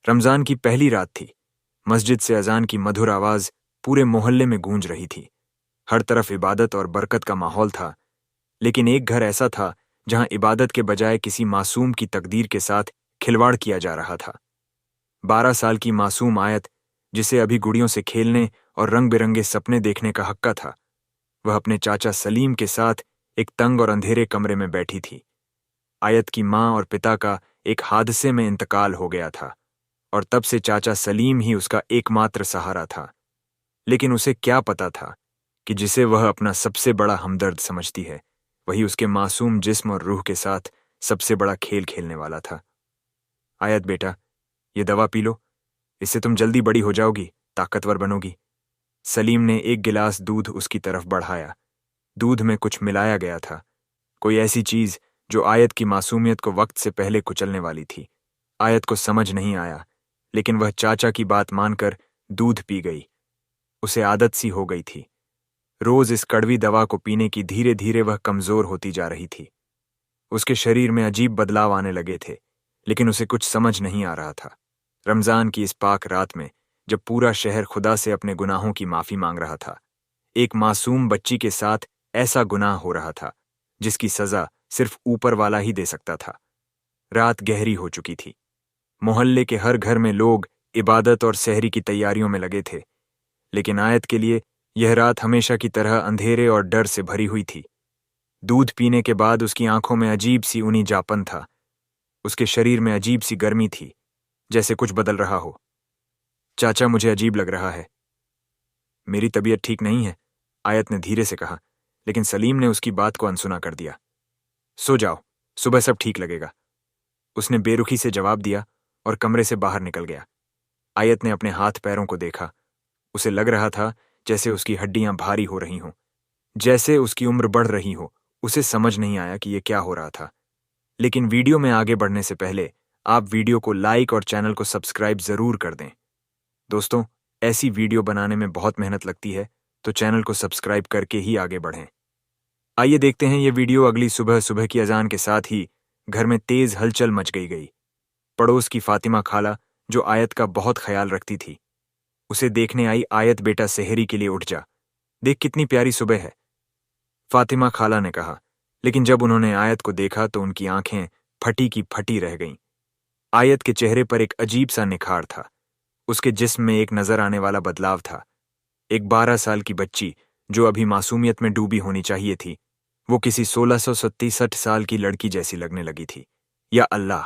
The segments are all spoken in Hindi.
रमजान की पहली रात थी। मस्जिद से अजान की मधुर आवाज पूरे मोहल्ले में गूंज रही थी। हर तरफ इबादत और बरकत का माहौल था। लेकिन एक घर ऐसा था जहां इबादत के बजाय किसी मासूम की तकदीर के साथ खिलवाड़ किया जा रहा था। 12 साल की मासूम आयत, जिसे अभी गुड़ियों से खेलने और रंग बिरंगे सपने देखने का हक्का था, वह अपने चाचा सलीम के साथ एक तंग और अंधेरे कमरे में बैठी थी। आयत की माँ और पिता का एक हादसे में इंतकाल हो गया था और तब से चाचा सलीम ही उसका एकमात्र सहारा था। लेकिन उसे क्या पता था कि जिसे वह अपना सबसे बड़ा हमदर्द समझती है, वही उसके मासूम जिस्म और रूह के साथ सबसे बड़ा खेल खेलने वाला था। आयत बेटा, ये दवा पी लो, इससे तुम जल्दी बड़ी हो जाओगी, ताकतवर बनोगी। सलीम ने एक गिलास दूध उसकी तरफ बढ़ाया। दूध में कुछ मिलाया गया था, कोई ऐसी चीज जो आयत की मासूमियत को वक्त से पहले कुचलने वाली थी। आयत को समझ नहीं आया, लेकिन वह चाचा की बात मानकर दूध पी गई। उसे आदत सी हो गई थी। रोज इस कड़वी दवा को पीने की धीरे धीरे वह कमजोर होती जा रही थी। उसके शरीर में अजीब बदलाव आने लगे थे, लेकिन उसे कुछ समझ नहीं आ रहा था। रमजान की इस पाक रात में, जब पूरा शहर खुदा से अपने गुनाहों की माफी मांग रहा था, एक मासूम बच्ची के साथ ऐसा गुनाह हो रहा था जिसकी सजा सिर्फ ऊपर वाला ही दे सकता था। रात गहरी हो चुकी थी। मोहल्ले के हर घर में लोग इबादत और सहरी की तैयारियों में लगे थे, लेकिन आयत के लिए यह रात हमेशा की तरह अंधेरे और डर से भरी हुई थी। दूध पीने के बाद उसकी आंखों में अजीब सी ऊनीजापन था। उसके शरीर में अजीब सी गर्मी थी, जैसे कुछ बदल रहा हो। चाचा, मुझे अजीब लग रहा है। मेरी तबीयत ठीक नहीं है, आयत ने धीरे से कहा, लेकिन सलीम ने उसकी बात को अनसुना कर दिया। सो जाओ, सुबह सब ठीक लगेगा, उसने बेरुखी से जवाब दिया और कमरे से बाहर निकल गया। आयत ने अपने हाथ पैरों को देखा। उसे लग रहा था जैसे उसकी हड्डियां भारी हो रही हों, जैसे उसकी उम्र बढ़ रही हो। उसे समझ नहीं आया कि यह क्या हो रहा था। लेकिन वीडियो में आगे बढ़ने से पहले आप वीडियो को लाइक और चैनल को सब्सक्राइब जरूर कर दें। दोस्तों, ऐसी वीडियो बनाने में बहुत मेहनत लगती है, तो चैनल को सब्सक्राइब करके ही आगे बढ़ें। आइए देखते हैं ये वीडियो। अगली सुबह सुबह की अजान के साथ ही घर में तेज हलचल मच गई। पड़ोस की फातिमा खाला, जो आयत का बहुत ख्याल रखती थी, उसे देखने आई। आयत बेटा, सेहरी के लिए उठ जा, देख कितनी प्यारी सुबह है, फातिमा खाला ने कहा। लेकिन जब उन्होंने आयत को देखा तो उनकी आंखें फटी की फटी रह गईं। आयत के चेहरे पर एक अजीब सा निखार था। उसके जिस्म में एक नजर आने वाला बदलाव था। एक 12 साल की बच्ची, जो अभी मासूमियत में डूबी होनी चाहिए थी, वो किसी 1667 साल की लड़की जैसी लगने लगी थी। या अल्लाह,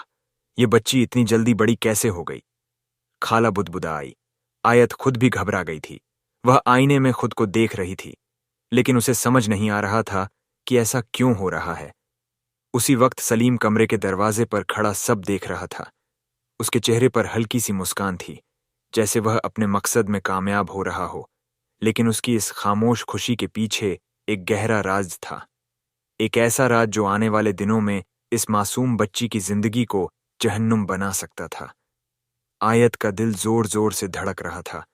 ये बच्ची इतनी जल्दी बड़ी कैसे हो गई? खाला बुदबुदा आई। आयत खुद भी घबरा गई थी। वह आईने में खुद को देख रही थी, लेकिन उसे समझ नहीं आ रहा था कि ऐसा क्यों हो रहा है। उसी वक्त सलीम कमरे के दरवाजे पर खड़ा सब देख रहा था। उसके चेहरे पर हल्की सी मुस्कान थी, जैसे वह अपने मकसद में कामयाब हो रहा हो। लेकिन उसकी इस खामोश खुशी के पीछे एक गहरा राज था। एक ऐसा राज जो आने वाले दिनों में इस मासूम बच्ची की जिंदगी को जहन्नुम बना सकता था। आयत का दिल जोर जोर से धड़क रहा था।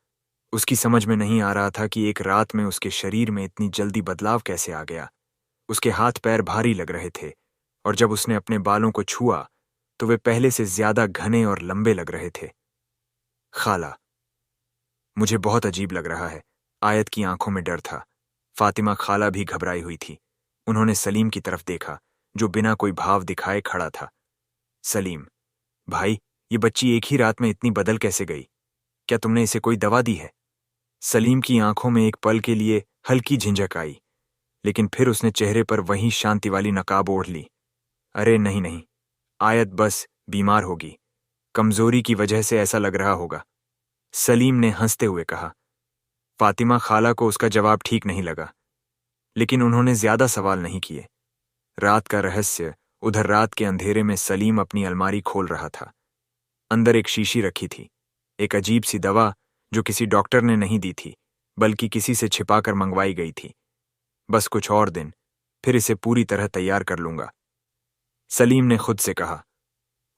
उसकी समझ में नहीं आ रहा था कि एक रात में उसके शरीर में इतनी जल्दी बदलाव कैसे आ गया। उसके हाथ पैर भारी लग रहे थे, और जब उसने अपने बालों को छुआ तो वे पहले से ज्यादा घने और लंबे लग रहे थे। खाला, मुझे बहुत अजीब लग रहा है। आयत की आंखों में डर था। फातिमा खाला भी घबराई हुई थी। उन्होंने सलीम की तरफ देखा, जो बिना कोई भाव दिखाए खड़ा था। सलीम भाई, ये बच्ची एक ही रात में इतनी बदल कैसे गई? क्या तुमने इसे कोई दवा दी है? सलीम की आंखों में एक पल के लिए हल्की झिंझक आई, लेकिन फिर उसने चेहरे पर वही शांति वाली नकाब ओढ़ ली। अरे नहीं नहीं, आयत बस बीमार होगी, कमजोरी की वजह से ऐसा लग रहा होगा, सलीम ने हंसते हुए कहा। फातिमा खाला को उसका जवाब ठीक नहीं लगा, लेकिन उन्होंने ज्यादा सवाल नहीं किए। रात का रहस्य। उधर रात के अंधेरे में सलीम अपनी अलमारी खोल रहा था। अंदर एक शीशी रखी थी, एक अजीब सी दवा जो किसी डॉक्टर ने नहीं दी थी, बल्कि किसी से छिपाकर मंगवाई गई थी। बस कुछ और दिन, फिर इसे पूरी तरह तैयार कर लूंगा, सलीम ने खुद से कहा।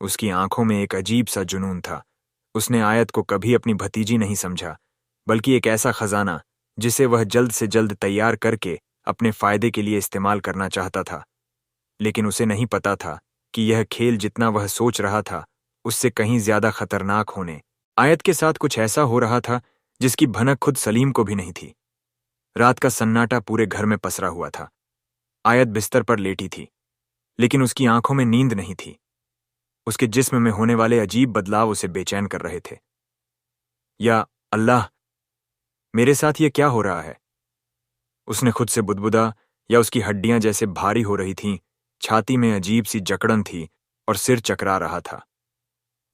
उसकी आंखों में एक अजीब सा जुनून था। उसने आयत को कभी अपनी भतीजी नहीं समझा, बल्कि एक ऐसा खजाना जिसे वह जल्द से जल्द तैयार करके अपने फायदे के लिए इस्तेमाल करना चाहता था। लेकिन उसे नहीं पता था कि यह खेल जितना वह सोच रहा था, उससे कहीं ज्यादा खतरनाक होने। आयत के साथ कुछ ऐसा हो रहा था जिसकी भनक खुद सलीम को भी नहीं थी। रात का सन्नाटा पूरे घर में पसरा हुआ था। आयत बिस्तर पर लेटी थी, लेकिन उसकी आंखों में नींद नहीं थी। उसके जिस्म में होने वाले अजीब बदलाव उसे बेचैन कर रहे थे। या अल्लाह, मेरे साथ ये क्या हो रहा है? उसने खुद से बुदबुदा। या उसकी हड्डियां जैसे भारी हो रही थीं, छाती में अजीब सी जकड़न थी और सिर चकरा रहा था।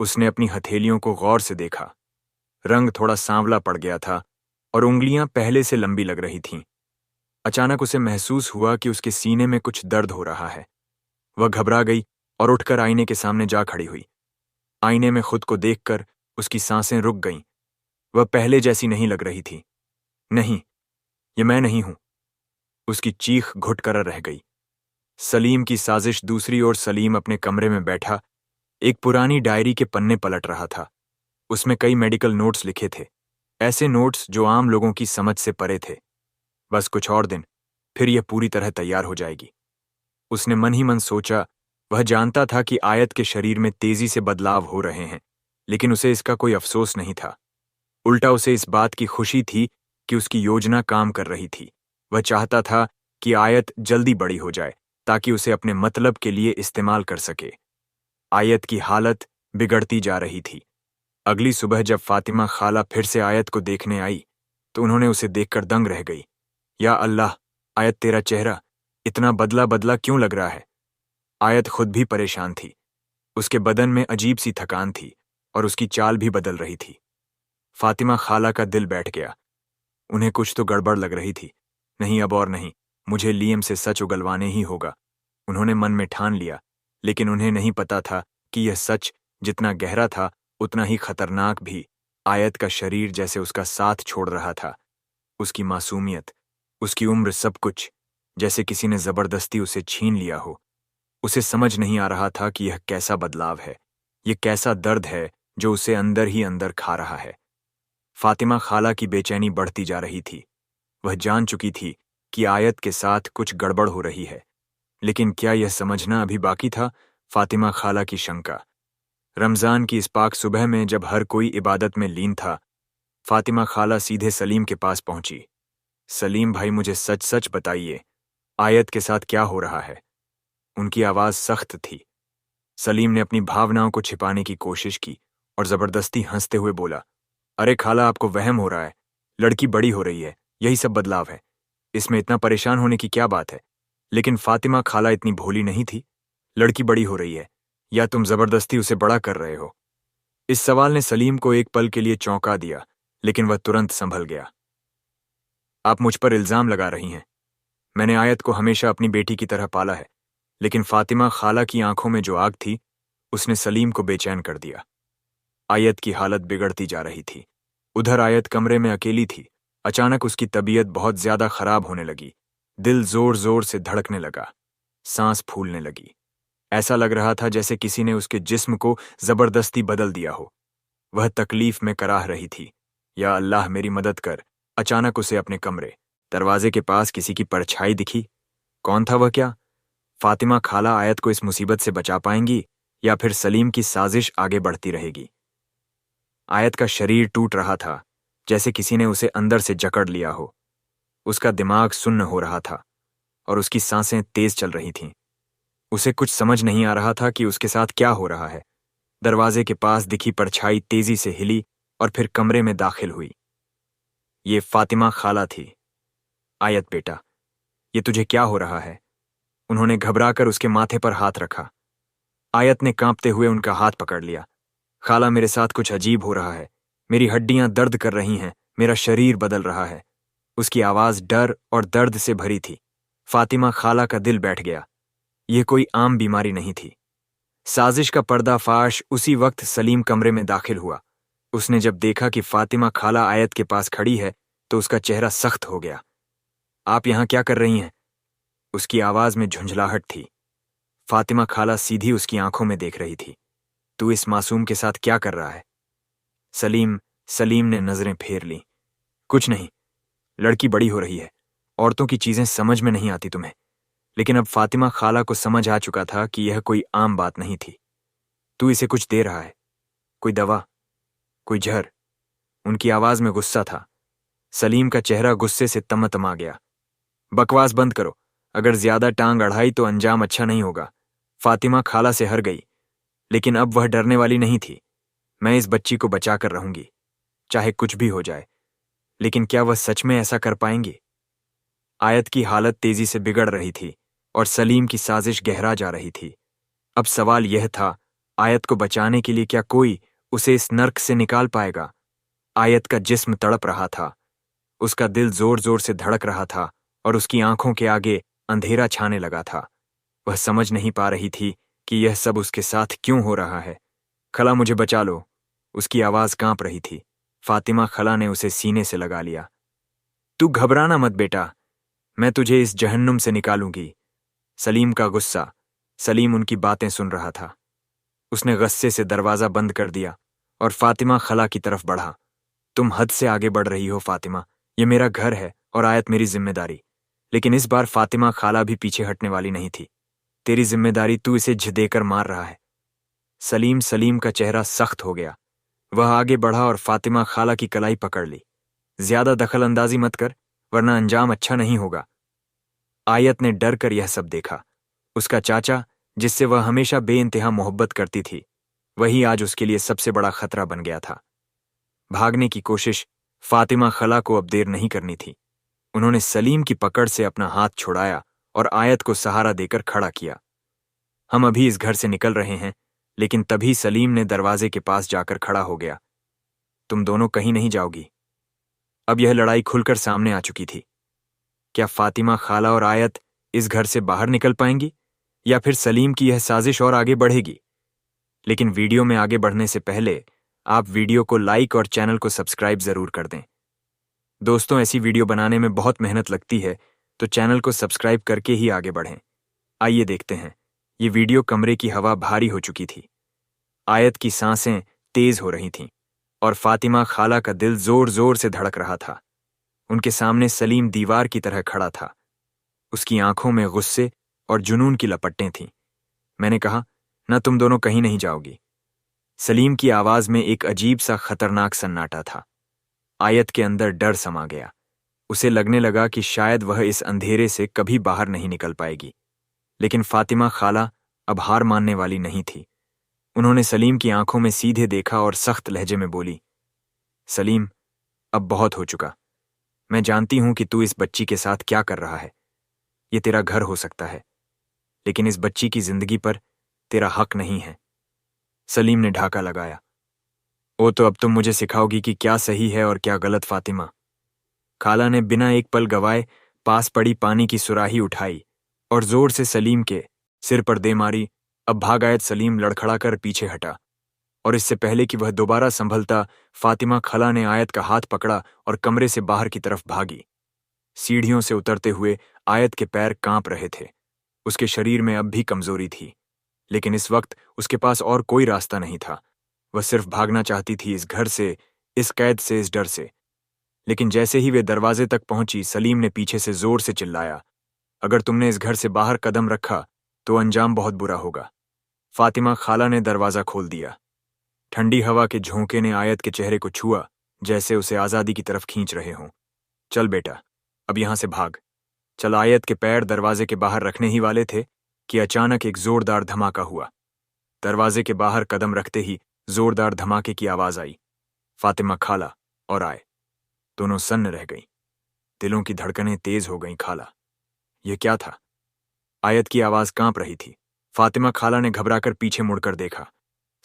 उसने अपनी हथेलियों को गौर से देखा। रंग थोड़ा सांवला पड़ गया था और उंगलियां पहले से लंबी लग रही थीं। अचानक उसे महसूस हुआ कि उसके सीने में कुछ दर्द हो रहा है। वह घबरा गई और उठकर आईने के सामने जा खड़ी हुई। आईने में खुद को देखकर उसकी सांसें रुक गईं। वह पहले जैसी नहीं लग रही थी। नहीं, ये मैं नहीं हूं। उसकी चीख घुट कर रह गई। सलीम की साजिश। दूसरी ओर सलीम अपने कमरे में बैठा एक पुरानी डायरी के पन्ने पलट रहा था। उसमें कई मेडिकल नोट्स लिखे थे, ऐसे नोट्स जो आम लोगों की समझ से परे थे। बस कुछ और दिन, फिर यह पूरी तरह तैयार हो जाएगी। उसने मन ही मन सोचा। वह जानता था कि आयत के शरीर में तेजी से बदलाव हो रहे हैं, लेकिन उसे इसका कोई अफसोस नहीं था। उल्टा उसे इस बात की खुशी थी कि उसकी योजना काम कर रही थी। वह चाहता था कि आयत जल्दी बड़ी हो जाए ताकि उसे अपने मतलब के लिए इस्तेमाल कर सके। आयत की हालत बिगड़ती जा रही थी। अगली सुबह जब फातिमा खाला फिर से आयत को देखने आई तो उन्होंने उसे देखकर दंग रह गई। या अल्लाह, आयत, तेरा चेहरा इतना बदला बदला क्यों लग रहा है? आयत खुद भी परेशान थी। उसके बदन में अजीब सी थकान थी और उसकी चाल भी बदल रही थी। फातिमा खाला का दिल बैठ गया। उन्हें कुछ तो गड़बड़ लग रही थी। नहीं, अब और नहीं, मुझे लियम से सच उगलवाने ही होगा, उन्होंने मन में ठान लिया। लेकिन उन्हें नहीं पता था कि यह सच जितना गहरा था उतना ही खतरनाक भी। आयत का शरीर जैसे उसका साथ छोड़ रहा था। उसकी मासूमियत, उसकी उम्र, सब कुछ जैसे किसी ने जबरदस्ती उसे छीन लिया हो। उसे समझ नहीं आ रहा था कि यह कैसा बदलाव है, यह कैसा दर्द है जो उसे अंदर ही अंदर खा रहा है। फातिमा खाला की बेचैनी बढ़ती जा रही थी। वह जान चुकी थी कि आयत के साथ कुछ गड़बड़ हो रही है, लेकिन क्या यह समझना अभी बाकी था? फातिमा खाला की शंका। रमजान की इस पाक सुबह में जब हर कोई इबादत में लीन था, फातिमा खाला सीधे सलीम के पास पहुंची। सलीम भाई, मुझे सच सच बताइए, आयत के साथ क्या हो रहा है? उनकी आवाज सख्त थी। सलीम ने अपनी भावनाओं को छिपाने की कोशिश की और जबरदस्ती हंसते हुए बोला, अरे खाला, आपको वहम हो रहा है। लड़की बड़ी हो रही है, यही सब बदलाव है। इसमें इतना परेशान होने की क्या बात है? लेकिन फातिमा खाला इतनी भोली नहीं थी। लड़की बड़ी हो रही है या तुम जबरदस्ती उसे बड़ा कर रहे हो? इस सवाल ने सलीम को एक पल के लिए चौंका दिया, लेकिन वह तुरंत संभल गया। आप मुझ पर इल्जाम लगा रही हैं। मैंने आयत को हमेशा अपनी बेटी की तरह पाला है। लेकिन फातिमा खाला की आंखों में जो आग थी उसने सलीम को बेचैन कर दिया। आयत की हालत बिगड़ती जा रही थी। उधर आयत कमरे में अकेली थी। अचानक उसकी तबीयत बहुत ज्यादा खराब होने लगी। दिल जोर जोर से धड़कने लगा, सांस फूलने लगी। ऐसा लग रहा था जैसे किसी ने उसके जिस्म को जबरदस्ती बदल दिया हो। वह तकलीफ में कराह रही थी। या अल्लाह, मेरी मदद कर। अचानक उसे अपने कमरे दरवाजे के पास किसी की परछाई दिखी। कौन था वह? क्या फातिमा खाला आयत को इस मुसीबत से बचा पाएंगी या फिर सलीम की साजिश आगे बढ़ती रहेगी? आयत का शरीर टूट रहा था, जैसे किसी ने उसे अंदर से जकड़ लिया हो। उसका दिमाग सुन्न हो रहा था और उसकी सांसें तेज चल रही थीं। उसे कुछ समझ नहीं आ रहा था कि उसके साथ क्या हो रहा है। दरवाजे के पास दिखी परछाई तेजी से हिली और फिर कमरे में दाखिल हुई। ये फातिमा खाला थी। आयत बेटा, ये तुझे क्या हो रहा है? उन्होंने घबराकर उसके माथे पर हाथ रखा। आयत ने कांपते हुए उनका हाथ पकड़ लिया। खाला, मेरे साथ कुछ अजीब हो रहा है। मेरी हड्डियां दर्द कर रही हैं, मेरा शरीर बदल रहा है। उसकी आवाज डर और दर्द से भरी थी। फातिमा खाला का दिल बैठ गया। यह कोई आम बीमारी नहीं थी। साजिश का पर्दाफाश उसी वक्त सलीम कमरे में दाखिल हुआ। उसने जब देखा कि फातिमा खाला आयत के पास खड़ी है तो उसका चेहरा सख्त हो गया। आप यहां क्या कर रही हैं? उसकी आवाज में झुंझलाहट थी। फातिमा खाला सीधी उसकी आंखों में देख रही थी। तू इस मासूम के साथ क्या कर रहा है? सलीम ने नजरें फेर ली। कुछ नहीं, लड़की बड़ी हो रही है। औरतों की चीजें समझ में नहीं आती तुम्हें। लेकिन अब फातिमा खाला को समझ आ चुका था कि यह कोई आम बात नहीं थी। तू इसे कुछ दे रहा है, कोई दवा, कोई जहर। उनकी आवाज में गुस्सा था। सलीम का चेहरा गुस्से से तमतमा गया। बकवास बंद करो, अगर ज्यादा टांग अड़ाई तो अंजाम अच्छा नहीं होगा। फातिमा खाला से हर गई, लेकिन अब वह डरने वाली नहीं थी। मैं इस बच्ची को बचा कर रहूंगी, चाहे कुछ भी हो जाए। लेकिन क्या वह सच में ऐसा कर पाएंगी? आयत की हालत तेजी से बिगड़ रही थी और सलीम की साजिश गहरा जा रही थी। अब सवाल यह था, आयत को बचाने के लिए क्या कोई उसे इस नर्क से निकाल पाएगा? आयत का जिस्म तड़प रहा था, उसका दिल जोर जोर से धड़क रहा था और उसकी आंखों के आगे अंधेरा छाने लगा था। वह समझ नहीं पा रही थी कि यह सब उसके साथ क्यों हो रहा है। खला, मुझे बचा लो। उसकी आवाज कांप रही थी। फातिमा खला ने उसे सीने से लगा लिया। तू घबराना मत बेटा, मैं तुझे इस जहन्नुम से निकालूंगी। सलीम का गुस्सा। सलीम उनकी बातें सुन रहा था। उसने गुस्से से दरवाजा बंद कर दिया और फातिमा खला की तरफ बढ़ा। तुम हद से आगे बढ़ रही हो फातिमा, ये मेरा घर है और आयत मेरी जिम्मेदारी। लेकिन इस बार फातिमा खाला भी पीछे हटने वाली नहीं थी। तेरी जिम्मेदारी, तू इसे झदेकर मार रहा है। सलीम का चेहरा सख्त हो गया। वह आगे बढ़ा और फातिमा खाला की कलाई पकड़ ली। ज्यादा दखल अंदाजी मत कर, वरना अंजाम अच्छा नहीं होगा। आयत ने डर कर यह सब देखा। उसका चाचा, जिससे वह हमेशा बेइंतहा मोहब्बत करती थी, वही आज उसके लिए सबसे बड़ा खतरा बन गया था। भागने की कोशिश। फातिमा खला को अब देर नहीं करनी थी। उन्होंने सलीम की पकड़ से अपना हाथ छुड़ाया और आयत को सहारा देकर खड़ा किया। हम अभी इस घर से निकल रहे हैं। लेकिन तभी सलीम ने दरवाजे के पास जाकर खड़ा हो गया। तुम दोनों कहीं नहीं जाओगी। अब यह लड़ाई खुलकर सामने आ चुकी थी। क्या फातिमा खाला और आयत इस घर से बाहर निकल पाएंगी, या फिर सलीम की यह साजिश और आगे बढ़ेगी? लेकिन वीडियो में आगे बढ़ने से पहले आप वीडियो को लाइक और चैनल को सब्सक्राइब जरूर कर दें। दोस्तों, ऐसी वीडियो बनाने में बहुत मेहनत लगती है, तो चैनल को सब्सक्राइब करके ही आगे बढ़ें। आइए देखते हैं। ये वीडियो कमरे की हवा भारी हो चुकी थी। आयत की सांसें तेज हो रही थीं और फातिमा खाला का दिल जोर जोर से धड़क रहा था। उनके सामने सलीम दीवार की तरह खड़ा था। उसकी आंखों में गुस्से और जुनून की लपटें थीं। मैंने कहा, ना, तुम दोनों कहीं नहीं जाओगी। सलीम की आवाज में एक अजीब सा खतरनाक सन्नाटा था। आयत के अंदर डर समा गया। उसे लगने लगा कि शायद वह इस अंधेरे से कभी बाहर नहीं निकल पाएगी। लेकिन फातिमा खाला अब हार मानने वाली नहीं थी। उन्होंने सलीम की आंखों में सीधे देखा और सख्त लहजे में बोली, सलीम, अब बहुत हो चुका। मैं जानती हूं कि तू इस बच्ची के साथ क्या कर रहा है। ये तेरा घर हो सकता है, लेकिन इस बच्ची की जिंदगी पर तेरा हक नहीं है। सलीम ने ढाका लगाया। ओ, तो अब तुम मुझे सिखाओगी कि क्या सही है और क्या गलत, फातिमा। खाला ने बिना एक पल गवाए पास पड़ी पानी की सुराही उठाई और जोर से सलीम के सिर पर दे मारी। अब भागायत सलीम लड़खड़ाकर पीछे हटा और इससे पहले कि वह दोबारा संभलता, फातिमा खला ने आयत का हाथ पकड़ा और कमरे से बाहर की तरफ भागी। सीढ़ियों से उतरते हुए आयत के पैर कांप रहे थे। उसके शरीर में अब भी कमजोरी थी, लेकिन इस वक्त उसके पास और कोई रास्ता नहीं था। वह सिर्फ भागना चाहती थी, इस घर से, इस कैद से, इस डर से। लेकिन जैसे ही वे दरवाजे तक पहुंची, सलीम ने पीछे से जोर से चिल्लाया, अगर तुमने इस घर से बाहर कदम रखा तो अंजाम बहुत बुरा होगा। फातिमा खाला ने दरवाजा खोल दिया। ठंडी हवा के झोंके ने आयत के चेहरे को छुआ, जैसे उसे आजादी की तरफ खींच रहे हों। चल बेटा, अब यहां से भाग। चल। आयत के पैर दरवाजे के बाहर रखने ही वाले थे कि अचानक एक जोरदार धमाका हुआ। दरवाजे के बाहर कदम रखते ही जोरदार धमाके की आवाज आई। फातिमा खाला और आय दोनों सन्न रह गईं। दिलों की धड़कनें तेज हो गईं। खाला, यह क्या था? आयत की आवाज कांप रही थी। फातिमा खाला ने घबराकर पीछे मुड़कर देखा।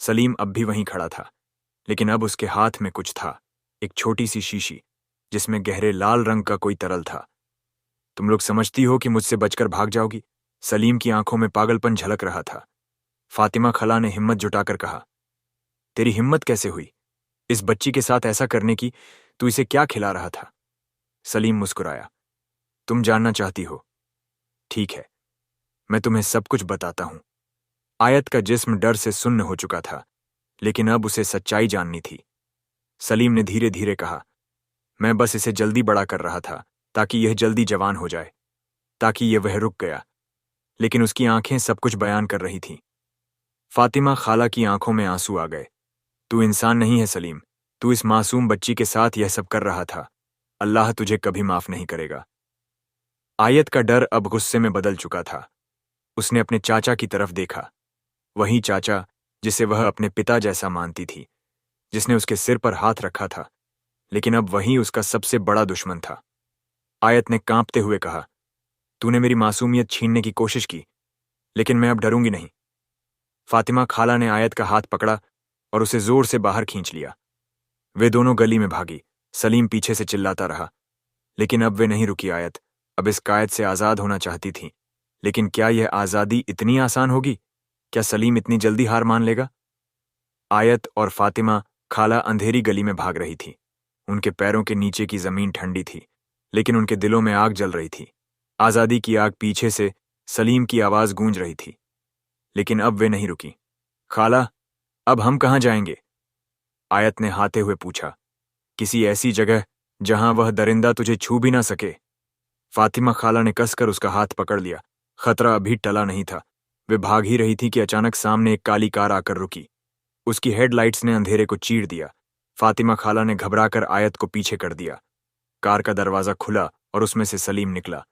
सलीम अब भी वहीं खड़ा था, लेकिन अब उसके हाथ में कुछ था, एक छोटी सी शीशी जिसमें गहरे लाल रंग का कोई तरल था। तुम लोग समझती हो कि मुझसे बचकर भाग जाओगी? सलीम की आंखों में पागलपन झलक रहा था। फातिमा खला ने हिम्मत जुटाकर कहा, तेरी हिम्मत कैसे हुई इस बच्ची के साथ ऐसा करने की? तू इसे क्या खिला रहा था? सलीम मुस्कुराया, तुम जानना चाहती हो? ठीक है, मैं तुम्हें सब कुछ बताता हूं। आयत का जिस्म डर से सुन्न हो चुका था, लेकिन अब उसे सच्चाई जाननी थी। सलीम ने धीरे धीरे कहा, मैं बस इसे जल्दी बड़ा कर रहा था ताकि यह जल्दी जवान हो जाए, ताकि यह वह रुक गया। लेकिन उसकी आंखें सब कुछ बयान कर रही थीं। फातिमा खाला की आंखों में आंसू आ गए। तू इंसान नहीं है सलीम। तू इस मासूम बच्ची के साथ यह सब कर रहा था। अल्लाह तुझे कभी माफ नहीं करेगा। आयत का डर अब गुस्से में बदल चुका था। उसने अपने चाचा की तरफ देखा, वही चाचा जिसे वह अपने पिता जैसा मानती थी, जिसने उसके सिर पर हाथ रखा था, लेकिन अब वही उसका सबसे बड़ा दुश्मन था। आयत ने कांपते हुए कहा, तूने मेरी मासूमियत छीनने की कोशिश की, लेकिन मैं अब डरूंगी नहीं। फातिमा खाला ने आयत का हाथ पकड़ा और उसे जोर से बाहर खींच लिया। वे दोनों गली में भागी। सलीम पीछे से चिल्लाता रहा, लेकिन अब वे नहीं रुकी। आयत अब इस कायद से आजाद होना चाहती थी, लेकिन क्या यह आजादी इतनी आसान होगी? क्या सलीम इतनी जल्दी हार मान लेगा? आयत और फातिमा खाला अंधेरी गली में भाग रही थी। उनके पैरों के नीचे की जमीन ठंडी थी, लेकिन उनके दिलों में आग जल रही थी। आजादी की आग। पीछे से सलीम की आवाज गूंज रही थी, लेकिन अब वे नहीं रुकी। खाला, अब हम कहाँ जाएंगे? आयत ने हाते हुए पूछा। किसी ऐसी जगह जहां वह दरिंदा तुझे छू भी ना सके। फातिमा खाला ने कसकर उसका हाथ पकड़ लिया। खतरा अभी टला नहीं था। वे भाग ही रही थी कि अचानक सामने एक काली कार आकर रुकी। उसकी हेडलाइट्स ने अंधेरे को चीर दिया। फातिमा खाला ने घबराकर आयत को पीछे कर दिया। कार का दरवाजा खुला और उसमें से सलीम निकला,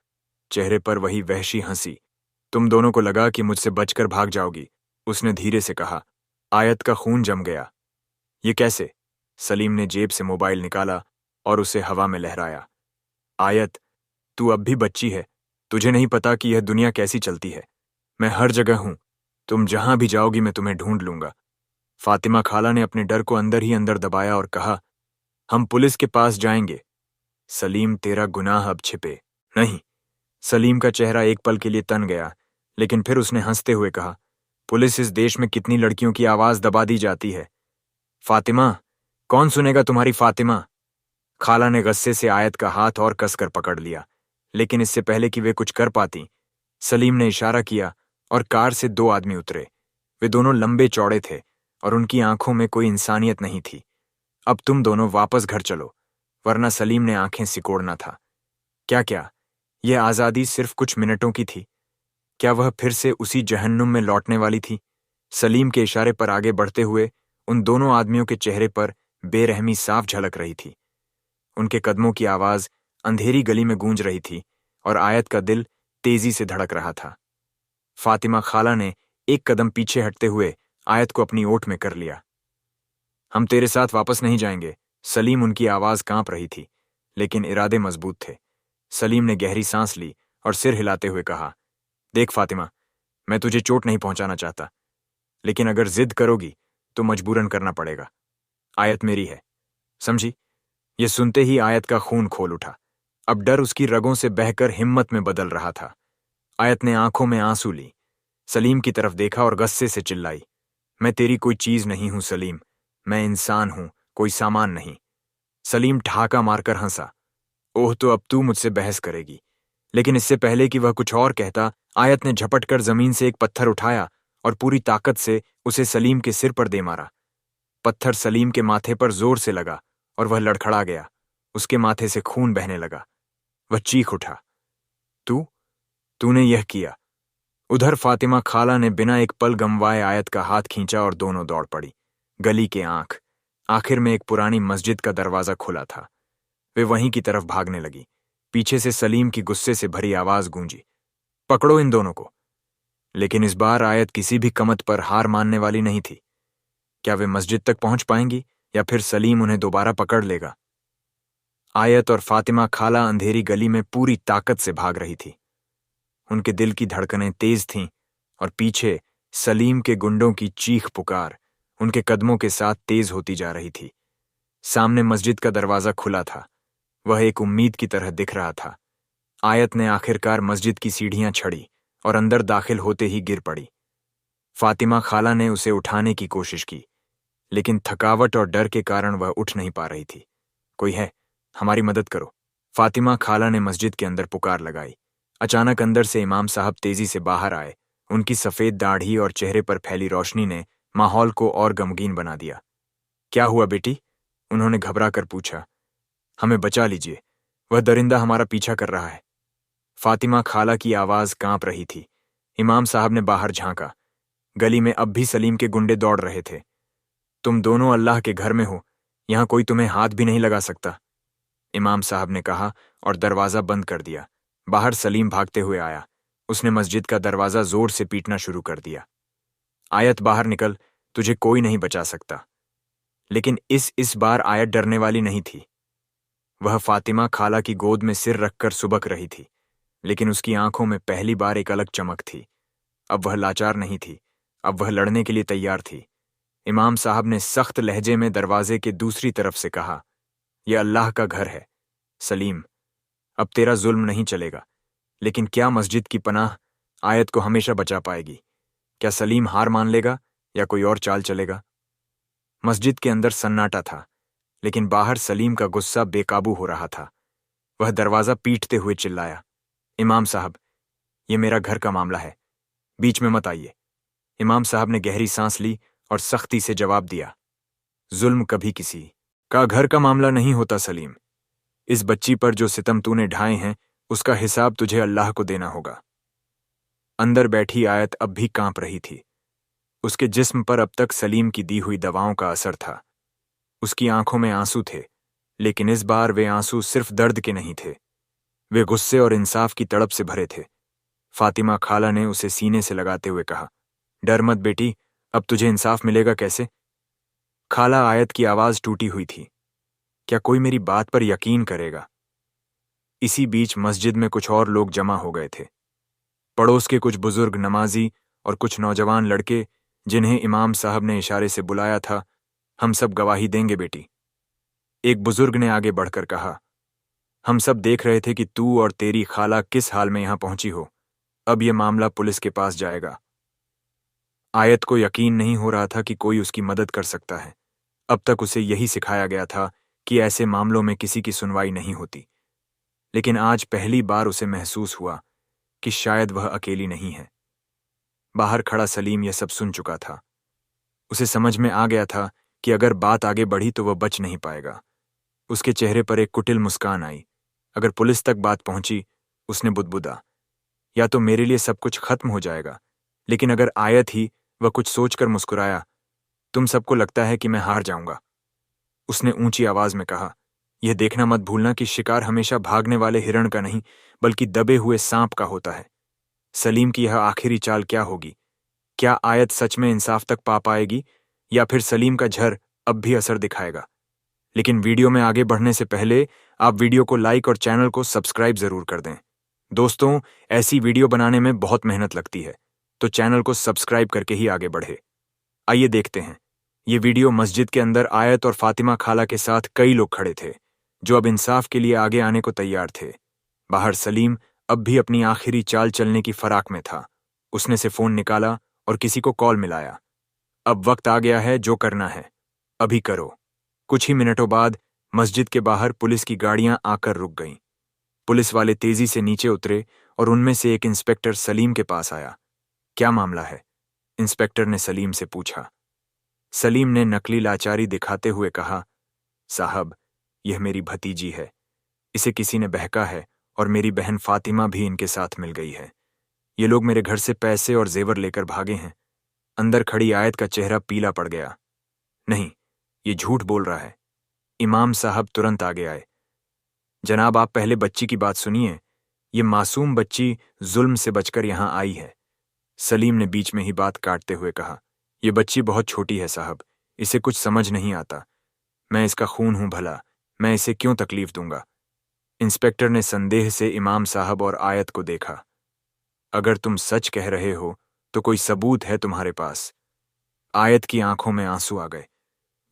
चेहरे पर वही वहशी हंसी। तुम दोनों को लगा कि मुझसे बचकर भाग जाओगी, उसने धीरे से कहा। आयत का खून जम गया। ये कैसे? सलीम ने जेब से मोबाइल निकाला और उसे हवा में लहराया। आयत, तू अब भी बच्ची है। तुझे नहीं पता कि यह दुनिया कैसी चलती है। मैं हर जगह हूं। तुम जहां भी जाओगी मैं तुम्हें ढूंढ लूंगा। फातिमा खाला ने अपने डर को अंदर ही अंदर दबाया और कहा, हम पुलिस के पास जाएंगे। सलीम, तेरा गुनाह अब छिपे नहीं। सलीम का चेहरा एक पल के लिए तन गया, लेकिन फिर उसने हंसते हुए कहा, पुलिस इस देश में कितनी लड़कियों की आवाज दबा दी जाती है। फातिमा, कौन सुनेगा तुम्हारी फातिमा? खाला ने गुस्से से आयत का हाथ और कसकर पकड़ लिया, लेकिन इससे पहले कि वे कुछ कर पाती, सलीम ने इशारा किया और कार से दो आदमी उतरे। वे दोनों लंबे चौड़े थे और उनकी आंखों में कोई इंसानियत नहीं थी। अब तुम दोनों वापस घर चलो, वरना सलीम ने आंखें सिकोड़ना था। क्या यह आजादी सिर्फ कुछ मिनटों की थी? क्या वह फिर से उसी जहन्नुम में लौटने वाली थी? सलीम के इशारे पर आगे बढ़ते हुए उन दोनों आदमियों के चेहरे पर बेरहमी साफ झलक रही थी। उनके कदमों की आवाज अंधेरी गली में गूंज रही थी और आयत का दिल तेजी से धड़क रहा था। फातिमा खाला ने एक कदम पीछे हटते हुए आयत को अपनी ओट में कर लिया। हम तेरे साथ वापस नहीं जाएंगे। सलीम, उनकी आवाज कांप रही थी, लेकिन इरादे मजबूत थे। सलीम ने गहरी सांस ली और सिर हिलाते हुए कहा, देख फातिमा, मैं तुझे चोट नहीं पहुंचाना चाहता, लेकिन अगर जिद करोगी तो मजबूरन करना पड़ेगा। आयत मेरी है, समझी? यह सुनते ही आयत का खून खोल उठा। अब डर उसकी रगों से बहकर हिम्मत में बदल रहा था। आयत ने आंखों में आंसू ली, सलीम की तरफ देखा और गुस्से से चिल्लाई, मैं तेरी कोई चीज नहीं हूं सलीम, मैं इंसान हूं, कोई सामान नहीं। सलीम ठहाका मारकर हंसा। ओह, तो अब तू मुझसे बहस करेगी। लेकिन इससे पहले कि वह कुछ और कहता, आयत ने झपटकर जमीन से एक पत्थर उठाया और पूरी ताकत से उसे सलीम के सिर पर दे मारा। पत्थर सलीम के माथे पर जोर से लगा और वह लड़खड़ा गया। उसके माथे से खून बहने लगा। वह चीख उठा, तूने यह किया? उधर फातिमा खाला ने बिना एक पल गंवाए आयत का हाथ खींचा और दोनों दौड़ पड़ी। गली के आखिर में एक पुरानी मस्जिद का दरवाजा खुला था। वे वहीं की तरफ भागने लगी। पीछे से सलीम की गुस्से से भरी आवाज गूंजी, पकड़ो इन दोनों को। लेकिन इस बार आयत किसी भी कमत पर हार मानने वाली नहीं थी। क्या वे मस्जिद तक पहुंच पाएंगी या फिर सलीम उन्हें दोबारा पकड़ लेगा? आयत और फातिमा खाला अंधेरी गली में पूरी ताकत से भाग रही थी। उनके दिल की धड़कनें तेज थीं और पीछे सलीम के गुंडों की चीख पुकार उनके कदमों के साथ तेज होती जा रही थी। सामने मस्जिद का दरवाजा खुला था। वह एक उम्मीद की तरह दिख रहा था। आयत ने आखिरकार मस्जिद की सीढ़ियां चढ़ी और अंदर दाखिल होते ही गिर पड़ी। फातिमा खाला ने उसे उठाने की कोशिश की, लेकिन थकावट और डर के कारण वह उठ नहीं पा रही थी। कोई है, हमारी मदद करो। फातिमा खाला ने मस्जिद के अंदर पुकार लगाई। अचानक अंदर से इमाम साहब तेजी से बाहर आए। उनकी सफेद दाढ़ी और चेहरे पर फैली रोशनी ने माहौल को और गमगीन बना दिया। क्या हुआ बेटी? उन्होंने घबरा कर पूछा। हमें बचा लीजिए, वह दरिंदा हमारा पीछा कर रहा है। फातिमा खाला की आवाज कांप रही थी। इमाम साहब ने बाहर झांका। गली में अब भी सलीम के गुंडे दौड़ रहे थे। तुम दोनों अल्लाह के घर में हो, यहाँ कोई तुम्हें हाथ भी नहीं लगा सकता, इमाम साहब ने कहा और दरवाज़ा बंद कर दिया। बाहर सलीम भागते हुए आया। उसने मस्जिद का दरवाज़ा जोर से पीटना शुरू कर दिया। आयत बाहर निकल, तुझे कोई नहीं बचा सकता। लेकिन इस बार आयत डरने वाली नहीं थी। वह फातिमा खाला की गोद में सिर रखकर सुबक रही थी, लेकिन उसकी आंखों में पहली बार एक अलग चमक थी। अब वह लाचार नहीं थी, अब वह लड़ने के लिए तैयार थी। इमाम साहब ने सख्त लहजे में दरवाजे के दूसरी तरफ से कहा, यह अल्लाह का घर है सलीम, अब तेरा जुल्म नहीं चलेगा। लेकिन क्या मस्जिद की पनाह आयत को हमेशा बचा पाएगी? क्या सलीम हार मान लेगा या कोई और चाल चलेगा? मस्जिद के अंदर सन्नाटा था, लेकिन बाहर सलीम का गुस्सा बेकाबू हो रहा था। वह दरवाजा पीटते हुए चिल्लाया, इमाम साहब, यह मेरा घर का मामला है, बीच में मत आइए। इमाम साहब ने गहरी सांस ली और सख्ती से जवाब दिया, जुल्म कभी किसी का घर का मामला नहीं होता सलीम। इस बच्ची पर जो सितम तूने ढाए हैं, उसका हिसाब तुझे अल्लाह को देना होगा। अंदर बैठी आयत अब भी कांप रही थी। उसके जिस्म पर अब तक सलीम की दी हुई दवाओं का असर था। उसकी आंखों में आंसू थे, लेकिन इस बार वे आंसू सिर्फ दर्द के नहीं थे, वे गुस्से और इंसाफ की तड़प से भरे थे। फातिमा खाला ने उसे सीने से लगाते हुए कहा, डर मत बेटी, अब तुझे इंसाफ मिलेगा कैसे? खाला आयत की आवाज टूटी हुई थी, क्या कोई मेरी बात पर यकीन करेगा? इसी बीच मस्जिद में कुछ और लोग जमा हो गए थे। पड़ोस के कुछ बुजुर्ग नमाजी और कुछ नौजवान लड़के, जिन्हें इमाम साहब ने इशारे से बुलाया था, हम सब गवाही देंगे बेटी। एक बुजुर्ग ने आगे बढ़कर कहा, हम सब देख रहे थे कि तू और तेरी खाला किस हाल में यहां पहुंची हो। अब यह मामला पुलिस के पास जाएगा। आयत को यकीन नहीं हो रहा था कि कोई उसकी मदद कर सकता है। अब तक उसे यही सिखाया गया था कि ऐसे मामलों में किसी की सुनवाई नहीं होती। लेकिन आज पहली बार उसे महसूस हुआ कि शायद वह अकेली नहीं है। बाहर खड़ा सलीम यह सब सुन चुका था। उसे समझ में आ गया था कि अगर बात आगे बढ़ी तो वह बच नहीं पाएगा। उसके चेहरे पर एक कुटिल मुस्कान आई। अगर पुलिस तक बात पहुंची, उसने बुदबुदा, या तो मेरे लिए सब कुछ खत्म हो जाएगा। लेकिन अगर आयत ही, वह कुछ सोचकर मुस्कुराया, तुम सबको लगता है कि मैं हार जाऊंगा। उसने ऊंची आवाज में कहा, यह देखना मत भूलना कि शिकार हमेशा भागने वाले हिरण का नहीं, बल्कि दबे हुए सांप का होता है। सलीम की यह आखिरी चाल क्या होगी? क्या आयत सच में इंसाफ तक पा पाएगी, या फिर सलीम का झर अब भी असर दिखाएगा? लेकिन वीडियो में आगे बढ़ने से पहले आप वीडियो को लाइक और चैनल को सब्सक्राइब जरूर कर दें। दोस्तों, ऐसी वीडियो बनाने में बहुत मेहनत लगती है, तो चैनल को सब्सक्राइब करके ही आगे बढ़े। आइए देखते हैं। ये वीडियो मस्जिद के अंदर आयत और फातिमा खाला के साथ कई लोग खड़े थे, जो अब इंसाफ के लिए आगे आने को तैयार थे। बाहर सलीम अब भी अपनी आखिरी चाल चलने की फराक में था। उसने से फोन निकाला और किसी को कॉल मिलाया। अब वक्त आ गया है, जो करना है अभी करो। कुछ ही मिनटों बाद मस्जिद के बाहर पुलिस की गाड़ियां आकर रुक गईं। पुलिस वाले तेजी से नीचे उतरे और उनमें से एक इंस्पेक्टर सलीम के पास आया। क्या मामला है? इंस्पेक्टर ने सलीम से पूछा। सलीम ने नकली लाचारी दिखाते हुए कहा, साहब, यह मेरी भतीजी है। इसे किसी ने बहका है और मेरी बहन फातिमा भी इनके साथ मिल गई है। ये लोग मेरे घर से पैसे और जेवर लेकर भागे हैं। अंदर खड़ी आयत का चेहरा पीला पड़ गया। नहीं, ये झूठ बोल रहा है। इमाम साहब तुरंत आगे आए। जनाब, आप पहले बच्ची की बात सुनिए। ये मासूम बच्ची जुल्म से बचकर यहां आई है। सलीम ने बीच में ही बात काटते हुए कहा, यह बच्ची बहुत छोटी है साहब, इसे कुछ समझ नहीं आता। मैं इसका खून हूं भला, मैं इसे क्यों तकलीफ दूंगा? इंस्पेक्टर ने संदेह से इमाम साहब और आयत को देखा। अगर तुम सच कह रहे हो तो कोई सबूत है तुम्हारे पास? आयत की आंखों में आंसू आ गए।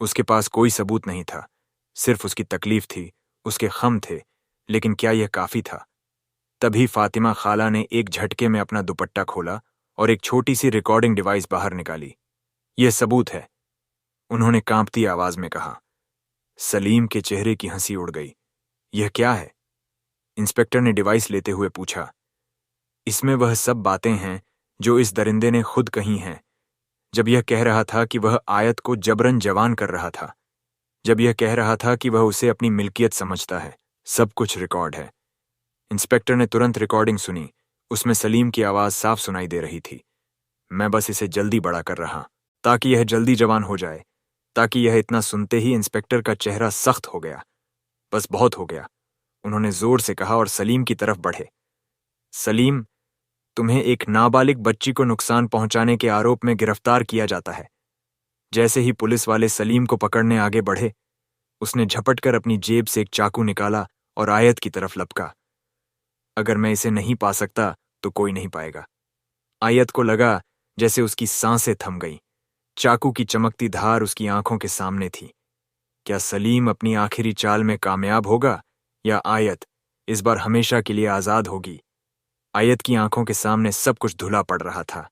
उसके पास कोई सबूत नहीं था, सिर्फ उसकी तकलीफ थी, उसके खम थे। लेकिन क्या यह काफी था? तभी फातिमा खाला ने एक झटके में अपना दुपट्टा खोला और एक छोटी सी रिकॉर्डिंग डिवाइस बाहर निकाली। यह सबूत है, उन्होंने कांपती आवाज में कहा। सलीम के चेहरे की हंसी उड़ गई। यह क्या है? इंस्पेक्टर ने डिवाइस लेते हुए पूछा। इसमें वह सब बातें हैं जो इस दरिंदे ने खुद कही हैं, जब यह कह रहा था कि वह आयत को जबरन जवान कर रहा था, जब यह कह रहा था कि वह उसे अपनी मिल्कियत समझता है। सब कुछ रिकॉर्ड है। इंस्पेक्टर ने तुरंत रिकॉर्डिंग सुनी। उसमें सलीम की आवाज साफ सुनाई दे रही थी। मैं बस इसे जल्दी बड़ा कर रहा, ताकि यह जल्दी जवान हो जाए। ताकि यह इतना सुनते ही इंस्पेक्टर का चेहरा सख्त हो गया। बस बहुत हो गया, उन्होंने जोर से कहा और सलीम की तरफ बढ़े। सलीम, तुम्हें एक नाबालिग बच्ची को नुकसान पहुंचाने के आरोप में गिरफ्तार किया जाता है। जैसे ही पुलिस वाले सलीम को पकड़ने आगे बढ़े, उसने झपटकर अपनी जेब से एक चाकू निकाला और आयत की तरफ लपका। अगर मैं इसे नहीं पा सकता तो कोई नहीं पाएगा। आयत को लगा जैसे उसकी सांसें थम गईं। चाकू की चमकती धार उसकी आंखों के सामने थी। क्या सलीम अपनी आखिरी चाल में कामयाब होगा या आयत इस बार हमेशा के लिए आजाद होगी? आयत की आंखों के सामने सब कुछ धुला पड़ रहा था।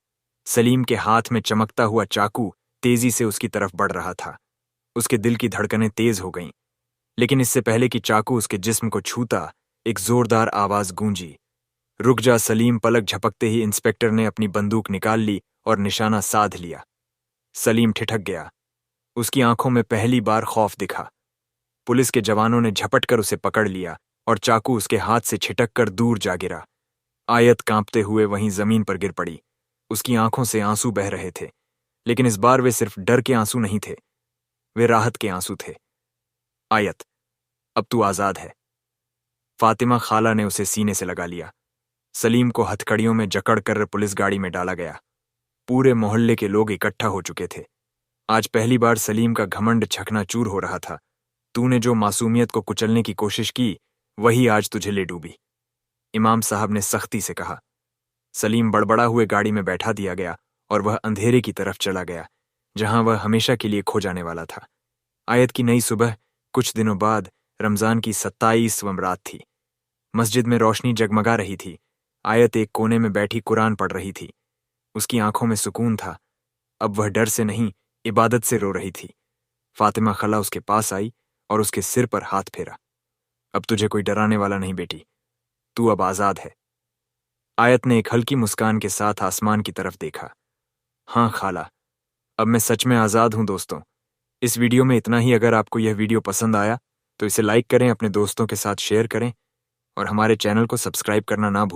सलीम के हाथ में चमकता हुआ चाकू तेजी से उसकी तरफ बढ़ रहा था। उसके दिल की धड़कनें तेज हो गईं, लेकिन इससे पहले कि चाकू उसके जिस्म को छूता, एक जोरदार आवाज गूंजी। रुक जा सलीम। पलक झपकते ही इंस्पेक्टर ने अपनी बंदूक निकाल ली और निशाना साध लिया। सलीम ठिठक गया। उसकी आंखों में पहली बार खौफ दिखा। पुलिस के जवानों ने झपटकर उसे पकड़ लिया और चाकू उसके हाथ से छिटक कर दूर जा गिरा। आयत कांपते हुए वहीं जमीन पर गिर पड़ी। उसकी आंखों से आंसू बह रहे थे, लेकिन इस बार वे सिर्फ डर के आंसू नहीं थे, वे राहत के आंसू थे। आयत, अब तू आजाद है। फातिमा खाला ने उसे सीने से लगा लिया। सलीम को हथकड़ियों में जकड़कर पुलिस गाड़ी में डाला गया। पूरे मोहल्ले के लोग इकट्ठा हो चुके थे। आज पहली बार सलीम का घमंड चकनाचूर हो रहा था। तूने जो मासूमियत को कुचलने की कोशिश की, वही आज तुझे ले डूबी, इमाम साहब ने सख्ती से कहा। सलीम बड़बड़ा हुए गाड़ी में बैठा दिया गया और वह अंधेरे की तरफ चला गया, जहां वह हमेशा के लिए खो जाने वाला था। आयत की नई सुबह कुछ दिनों बाद रमजान की 27वीं रात थी। मस्जिद में रोशनी जगमगा रही थी। आयत एक कोने में बैठी कुरान पढ़ रही थी। उसकी आंखों में सुकून था। अब वह डर से नहीं, इबादत से रो रही थी। फातिमा खला उसके पास आई और उसके सिर पर हाथ फेरा। अब तुझे कोई डराने वाला नहीं बेटी, तू अब आजाद है। आयत ने एक हल्की मुस्कान के साथ आसमान की तरफ देखा। हाँ खाला, अब मैं सच में आजाद हूं। दोस्तों, इस वीडियो में इतना ही। अगर आपको यह वीडियो पसंद आया तो इसे लाइक करें, अपने दोस्तों के साथ शेयर करें और हमारे चैनल को सब्सक्राइब करना ना भूलें।